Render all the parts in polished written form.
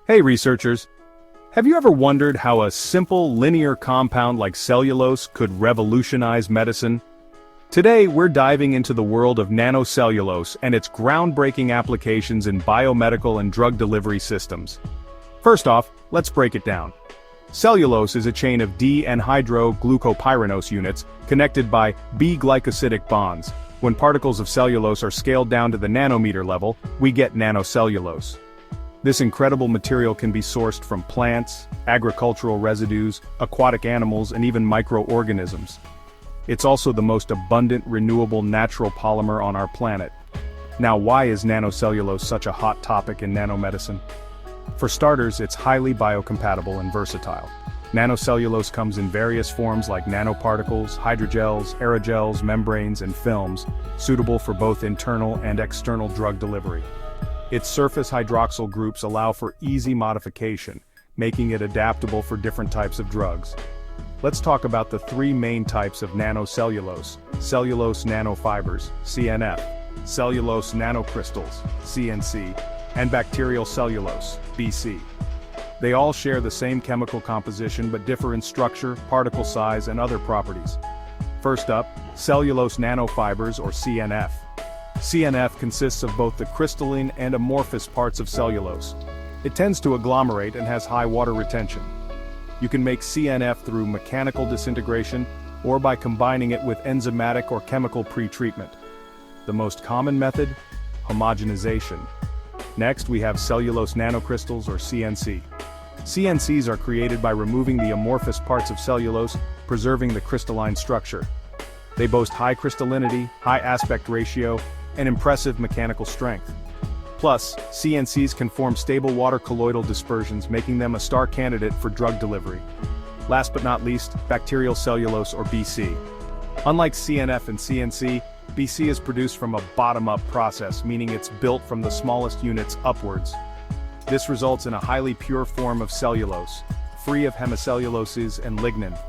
Hey researchers, have you ever wondered how a simple linear compound like cellulose could revolutionize medicine? Today we're diving into the world of nanocellulose and its groundbreaking applications in biomedical and drug delivery systems. First off, let's break it down. Cellulose is a chain of D-anhydroglucopyranose units connected by B-glycosidic bonds. When particles of cellulose are scaled down to the nanometer level, we get nanocellulose. This incredible material can be sourced from plants, agricultural residues, aquatic animals, and even microorganisms. It's also the most abundant renewable natural polymer on our planet. Now, why is nanocellulose such a hot topic in nanomedicine? For starters, it's highly biocompatible and versatile. Nanocellulose comes in various forms like nanoparticles, hydrogels, aerogels, membranes, and films, suitable for both internal and external drug delivery. Its surface hydroxyl groups allow for easy modification, making it adaptable for different types of drugs. Let's talk about the three main types of nanocellulose: cellulose nanofibers, CNF, cellulose nanocrystals, CNC, and bacterial cellulose, BC. They all share the same chemical composition but differ in structure, particle size, and other properties. First up, cellulose nanofibers, or CNF. CNF consists of both the crystalline and amorphous parts of cellulose. It tends to agglomerate and has high water retention. You can make CNF through mechanical disintegration or by combining it with enzymatic or chemical pre-treatment. The most common method? Homogenization. Next, we have cellulose nanocrystals, or CNC. CNCs are created by removing the amorphous parts of cellulose, preserving the crystalline structure. They boast high crystallinity, high aspect ratio, and impressive mechanical strength. Plus, CNCs can form stable water colloidal dispersions, making them a star candidate for drug delivery. Last but not least, bacterial cellulose, or BC. Unlike CNF and CNC, BC is produced from a bottom-up process, meaning it's built from the smallest units upwards. This results in a highly pure form of cellulose, free of hemicelluloses and lignin.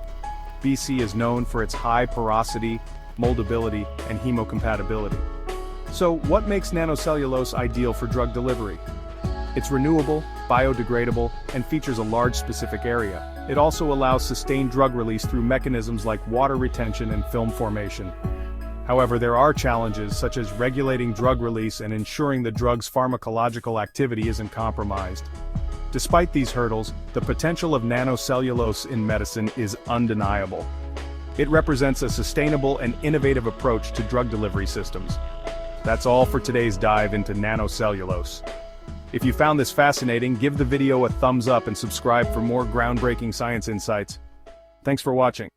BC is known for its high porosity, moldability, and hemocompatibility. So, what makes nanocellulose ideal for drug delivery? It's renewable, biodegradable, and features a large specific area. It also allows sustained drug release through mechanisms like water retention and film formation. However, there are challenges such as regulating drug release and ensuring the drug's pharmacological activity isn't compromised. Despite these hurdles, the potential of nanocellulose in medicine is undeniable. It represents a sustainable and innovative approach to drug delivery systems. That's all for today's dive into nanocellulose. If you found this fascinating, give the video a thumbs up and subscribe for more groundbreaking science insights. Thanks for watching.